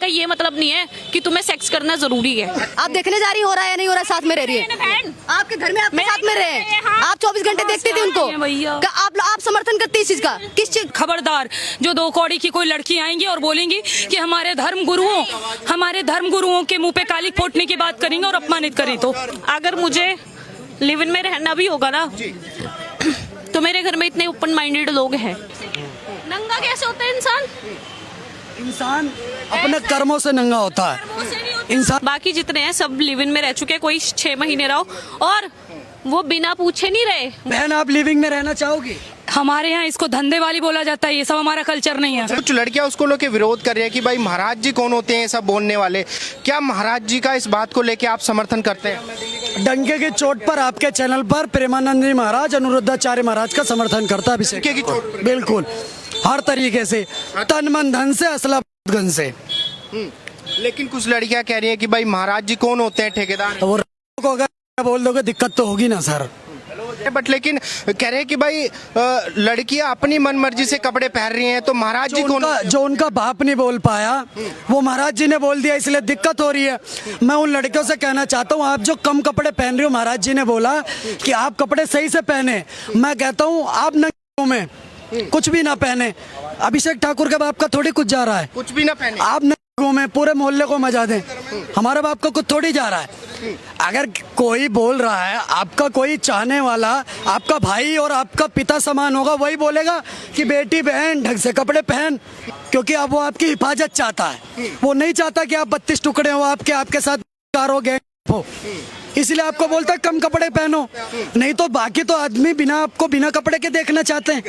ये मतलब नहीं है कि तुम्हें सेक्स करना जरूरी है। आप देखने जा रही हो रहा है या नहीं हो रहा है, साथ में रह रही है आपके घर में, आपके साथ में रहे, आप 24 घंटे देखती थी उनको, आप समर्थन करती इस चीज का, किस चीज? खबरदार, जो 2 कौड़ी की कोई लड़की आएंगी और बोलेंगी कि हमारे धर्म गुरुओं के मुंह पे काली फोड़ने की बात करेंगे और अपमानित करें, तो अगर मुझे लिव इन में रहना भी होगा ना तो मेरे घर में इतने ओपन माइंडेड लोग हैं। नंगा कैसे होता है इंसान? इंसान अपने कर्मों से नंगा होता है। इंसान बाकी जितने हैं सब लिव इन में रह चुके हैं, कोई 6 महीने रहो और वो बिना पूछे नहीं रहे। बहन, आप लिविंग में रहना चाहोगी? हमारे यहाँ इसको धंधे वाली बोला जाता है, ये सब हमारा कल्चर नहीं है। कुछ लड़कियां उसको लेके विरोध कर रही है कि भाई महाराज जी कौन होते हैं सब बोलने वाले। क्या महाराज जी का इस बात को लेके आप समर्थन करते हैं? डंके की चोट पर आपके चैनल पर प्रेमानंद जी महाराज, अनुरुद्धाचार्य महाराज का समर्थन करता है अभिषेक। डंके की चोट पर? बिल्कुल, हर तरीके से, तन मन धन से, असला गन से। लेकिन कुछ लड़कियां कह रही है कि भाई महाराज जी कौन होते हैं, ठेकेदार? वो को अगर बोल दोगे दिक्कत तो होगी ना सर। बट लेकिन कह रहे हैं कि भाई लड़कियां अपनी मन मर्जी से कपड़े पहन रही हैं, तो महाराज जी कौन? जो उनका बाप नहीं बोल पाया वो महाराज जी ने बोल दिया, इसलिए दिक्कत हो रही है। मैं उन लड़कियों से कहना चाहता हूँ, आप जो कम कपड़े पहन रही हो, महाराज जी ने बोला कि आप कपड़े सही से पहने। मैं कहता हूँ आप नंगे में कुछ भी ना पहने। अभिषेक ठाकुर के बाप का थोड़ी कुछ जा रहा है, कुछ भी ना पहने। आप नंगे में पूरे मोहल्ले को मजा दें, हमारे बाप का कुछ थोड़ी जा रहा है। अगर कोई बोल रहा है, आपका कोई चाहने वाला, आपका भाई और आपका पिता समान होगा, वही बोलेगा कि बेटी बहन ढंग से कपड़े पहन, क्योंकि अब वो आपकी हिफाजत चाहता है। वो नहीं चाहता कि आप 32 टुकड़े हो, आपके साथ कारो गैंग हो, इसलिए आपको बोलता है कम कपड़े पहनो। नहीं तो बाकी तो आदमी आपको बिना कपड़े के देखना चाहते हैं,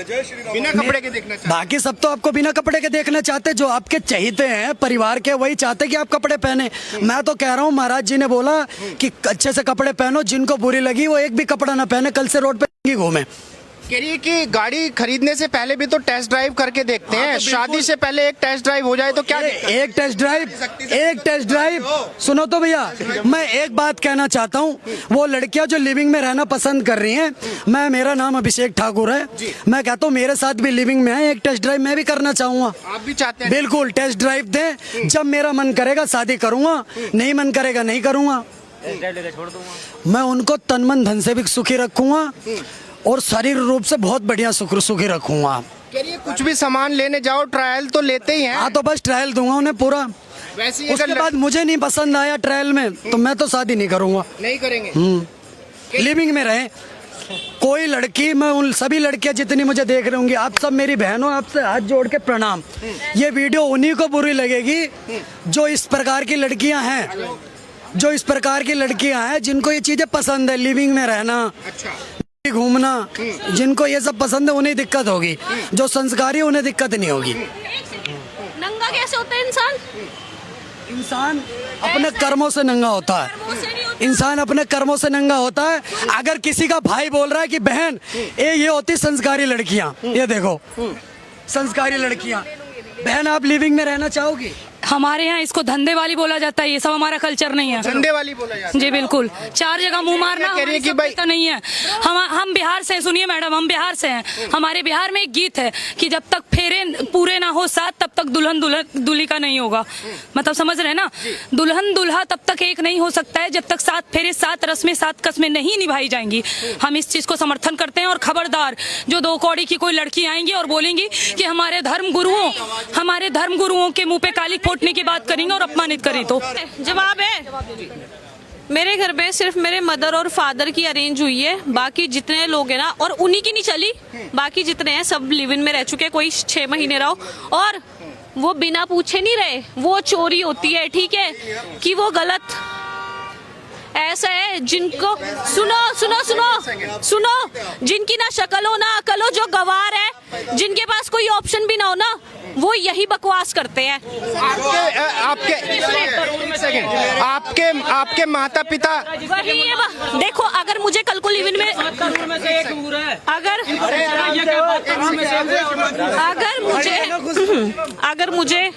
बिना कपड़े के देखना चाहते हैं। बाकी सब तो आपको बिना कपड़े के देखना चाहते हैं। जो आपके चाहते हैं परिवार के, वही चाहते हैं कि आप कपड़े पहने। मैं तो कह रहा हूँ, महाराज जी ने बोला कि अच्छे से कपड़े पहनो, जिनको बुरी लगी वो एक भी कपड़ा ना पहने, कल से रोड पे घूमे। कह रही है कि गाड़ी खरीदने से पहले भी तो टेस्ट ड्राइव करके देखते हैं। शादी से पहले एक टेस्ट ड्राइव हो जाए तो क्या? एक टेस्ट ड्राइव सुनो तो भैया, मैं एक बात कहना चाहता हूँ, वो लड़कियां जो लिविंग में रहना पसंद कर रही हैं, मेरा नाम अभिषेक ठाकुर है, मैं कहता हूँ मेरे साथ भी लिविंग में है, एक टेस्ट ड्राइव मैं भी करना चाहूंगा। आप भी चाहते हैं? बिल्कुल, टेस्ट ड्राइव दें, जब मेरा मन करेगा शादी करूंगा, नहीं मन करेगा नहीं करूंगा। मैं उनको तन मन धन से भी सुखी रखूंगा और शरीर रूप से बहुत बढ़िया सुखी रखूंगा। कह रही है कुछ भी सामान लेने जाओ ट्रायल तो लेते ही हैं। हाँ, तो बस ट्रायल दूंगा उन्हें पूरा। वैसे उसके बाद मुझे नहीं पसंद आया ट्रायल में तो मैं तो शादी नहीं करूंगा। नहीं करेंगे? लिविंग में रहे कोई लड़की, मैं उन सभी लड़कियां जितनी मुझे देख रही होंगी, आप सब मेरी बहनों, आपसे हाथ जोड़ के प्रणाम। ये वीडियो उन्हीं को बुरी लगेगी जो इस प्रकार की लड़कियां हैं, जिनको ये चीजें पसंद है, लिविंग में रहना, घूमना, जिनको ये सब पसंद है उन्हें दिक्कत होगी, जो संस्कारी उन्हें दिक्कत नहीं होगी। नंगा कैसे होता है इंसान? इंसान अपने कर्मों से नंगा होता है। इंसान अपने कर्मों से नंगा होता है। अगर किसी का भाई बोल रहा है कि बहन ये होती संस्कारी लड़कियां, ये देखो संस्कारी लड़कियां, बहन आप लिविंग में रहना चाहोगी? हमारे यहाँ इसको धंधे वाली बोला जाता है, ये सब हमारा कल्चर नहीं है। धंधे वाली बोला जाता है? जी बिल्कुल, 4 जगह मुंह मारना हमारी सभ्यता नहीं है। हम बिहार से, सुनिए मैडम, हम बिहार से हैं। हमारे बिहार में एक गीत है कि जब तक फेरे पूरे ना हो साथ, तब तक दुल्हन दूल्हे का नहीं होगा। मतलब समझ रहे ना, दुल्हन दूल्हा तब तक एक नहीं हो सकता है जब तक 7 फेरे 7 रस्में 7 कस्में नहीं निभाई जाएंगी। हम इस चीज को समर्थन करते हैं। और खबरदार, जो 2 कौड़ी की कोई लड़की आएंगी और बोलेंगी कि हमारे धर्म गुरुओं के मुंह पे काली फोड़ने की बात करेंगे और अपमानित करें, तो जवाब है। मेरे घर में सिर्फ मेरे मदर और फादर की अरेंज हुई है, बाकी जितने लोग हैं ना, और उन्हीं की नहीं चली, बाकी जितने हैं सब लिव इन में रह चुके हैं, कोई 6 महीने रहो और वो बिना पूछे नहीं रहे। वो चोरी होती है, ठीक है, कि वो गलत ऐसा है जिनको सुनो जिनकी ना शक्ल हो ना अकल हो, जो गवार है, जिनके पास कोई ऑप्शन भी ना हो ना, वो यही बकवास करते हैं। आपके माता पिता देखो, अगर मुझे कल को लिव इन में अगर मुझे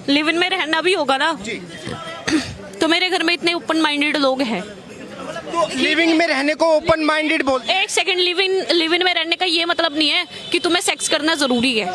लिव इन में रहना भी होगा ना तो मेरे घर में इतने ओपन माइंडेड लोग हैं। तो लिविंग में रहने को ओपन माइंडेड बोलते एक सेकंड लिव इन में रहने का ये मतलब नहीं है कि तुम्हें सेक्स करना जरूरी है,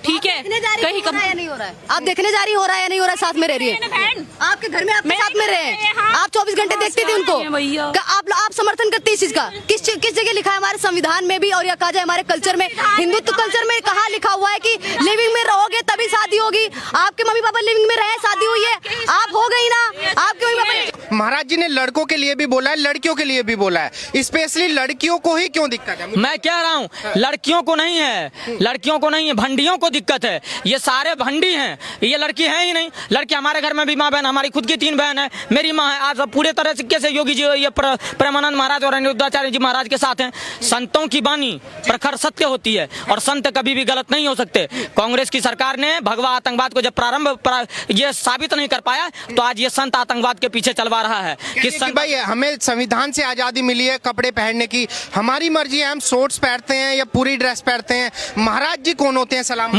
ठीक है? देखने जा रही कहीं हो रहा है या नहीं हो रहा है? आप देखने जा रही हो रहा है या नहीं हो रहा है? साथ में रह रही है, बहन, आपके घर में आपके मेरे साथ में रहे हैं, आप 24 घंटे देखती थी उनको, भैया। आप समर्थन करती है इस चीज का? किस जगह लिखा है हमारे संविधान में भी और या कहा जाए हमारे कल्चर में, हिंदुत्व कल्चर में कहाँ लिखा हुआ है कि लिविंग में रहोगे तभी शादी होगी? आपके मम्मी पापा लिविंग में रहे, शादी हुई है, आप हो गई ना? आपके मम्मी पापा महाराज जी ने लड़कों के लिए भी बोला है, लड़कियों के लिए भी बोला है, स्पेशली लड़कियों को ही क्यों दिक्कत है? मैं कह रहा हूँ लड़कियों को नहीं है, लड़कियों को नहीं है, भंडियों को दिक्कत है। ये सारे भंडी हैं, ये लड़की है ही नहीं। लड़की हमारे घर में भी माँ बहन, हमारी खुद की 3 बहन है, मेरी माँ है। आज पूरे तरह से योगी जी ये प्रेमानंद महाराज और अनिरुद्धाचार्य जी महाराज के साथ हैं। संतों की वाणी प्रखर सत्य होती है और संत कभी भी गलत नहीं हो सकते। कांग्रेस की सरकार ने भगवा आतंकवाद को जब ये साबित नहीं कर पाया तो आज ये संत आतंकवाद के पीछे चलवा रहा है कि भाई हमें संविधान से आजादी मिली है कपड़े पहनने की, हमारी मर्जी है, हम शॉर्ट्स पहनते हैं या पूरी ड्रेस पहनते हैं। महाराज जी कौन होते हैं सलाम?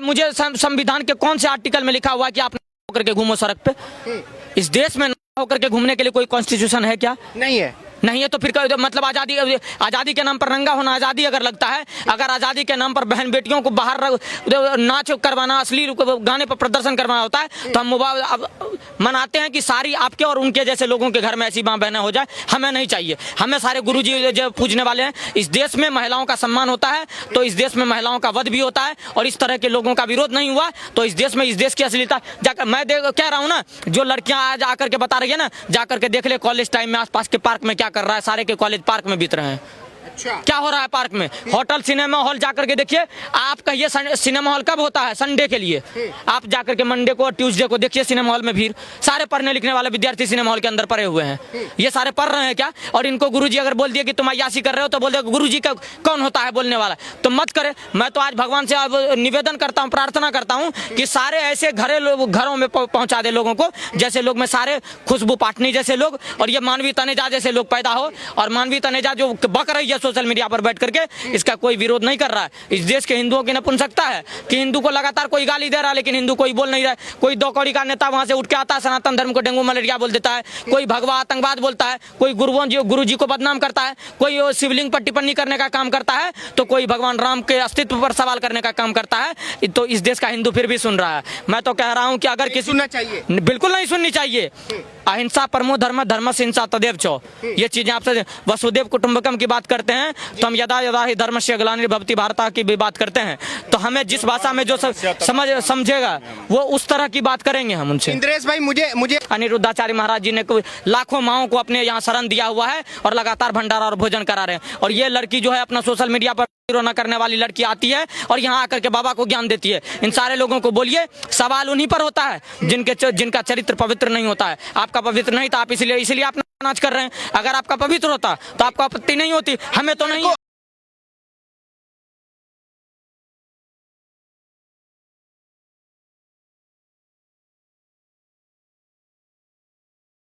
मुझे संविधान के कौन से आर्टिकल में लिखा हुआ है कि आप होकर के घूमो सड़क पे? इस देश में होकर के घूमने के लिए कोई कॉन्स्टिट्यूशन है क्या? नहीं है तो फिर मतलब आजादी के नाम पर नंगा होना आजादी अगर लगता है, अगर आजादी के नाम पर बहन बेटियों को बाहर नाच करवाना, अश्लील गाने पर प्रदर्शन करवाना होता है तो हम मनाते हैं कि सारी आपके और उनके जैसे लोगों के घर में ऐसी माँ बहनें हो जाए। हमें नहीं चाहिए। हमें सारे गुरुजी जो पूजने वाले हैं, इस देश में महिलाओं का सम्मान होता है तो इस देश में महिलाओं का वध भी होता है और इस तरह के लोगों का विरोध नहीं हुआ तो इस देश की अश्लीलता जाकर मैं कह रहा हूँ ना, जो लड़कियां आज आकर के बता रही है ना, जाकर के देख ले कॉलेज टाइम में आसपास के पार्क में क्या कर रहा है। सारे के कॉलेज पार्क में बीत रहे हैं। क्या हो रहा है पार्क में? होटल सिनेमा हॉल जाकर के देखिए। आप कहिए सिनेमा हॉल कब होता है? संडे के लिए। आप जाकर के मंडे को और ट्यूसडे को देखिए सिनेमा हॉल में भीड़। सारे पढ़ने लिखने वाले विद्यार्थी सिनेमा हॉल के अंदर पड़े हुए हैं। ये सारे पढ़ रहे हैं क्या? और इनको गुरुजी अगर बोल दिए कि तुम अय्यासी कर रहे हो तो बोल दे गुरुजी का कौन होता है बोलने वाला? तो मत करे। मैं तो आज भगवान से अब निवेदन करता हूँ, प्रार्थना करता हूँ कि सारे ऐसे घरों में पहुंचा दे लोगों को, जैसे लोग में सारे खुशबू पाटनी जैसे लोग और ये मानवीय तनेजा जैसे लोग पैदा हो। और मानवीय तनेजा जो बक रही है सोशल मीडिया पर बैठ करके, इसका कोई विरोध नहीं कर रहा है। इस देश के हिंदुओं की नपुंसकता है कि हिंदू को लगातार कोई गाली दे रहा है लेकिन हिंदू कोई बोल नहीं रहा है। कोई 2 कौड़ी का नेता वहां से उठ के आता है, सनातन धर्म को डेंगू मलेरिया बोल देता है, कोई भगवा आतंकवाद बोलता है, कोई गुरु जी को बदनाम करता है, कोई शिवलिंग पर टिप्पणी करने का काम करता है, तो कोई भगवान राम के अस्तित्व पर सवाल करने का काम करता है। तो इस देश का हिंदू फिर भी सुन रहा है। मैं तो कह रहा हूं कि अगर किसी सुनना चाहिए, बिल्कुल नहीं सुननी चाहिए। अहिंसा परमो धर्म, धर्म से हिंसा तदेव चो। ये चीजें आपसे वसुदेव कुटुंबकम की बात करते हैं तो हम यदा यदा ही धर्म से ग्लानिर्भवति भारता की भी बात करते हैं। तो हमें जिस भाषा में जो समझेगा वो उस तरह की बात करेंगे हम उनसे। इंद्रेश भाई मुझे अनिरुद्धाचार्य महाराज जी ने लाखों माओं को अपने यहाँ शरण दिया हुआ है और लगातार भंडारा और भोजन करा रहे हैं। और ये लड़की जो है अपना सोशल मीडिया पर रोना करने वाली लड़की आती है और यहाँ आकर के बाबा को ज्ञान देती है। इन सारे लोगों को बोलिए सवाल उन्हीं पर होता है जिनका चरित्र पवित्र नहीं होता है। आपका पवित्र नहीं था, आप इसलिए आप नाच कर रहे हैं। अगर आपका पवित्र होता तो आपको आपत्ति नहीं होती। हमें तो नहीं।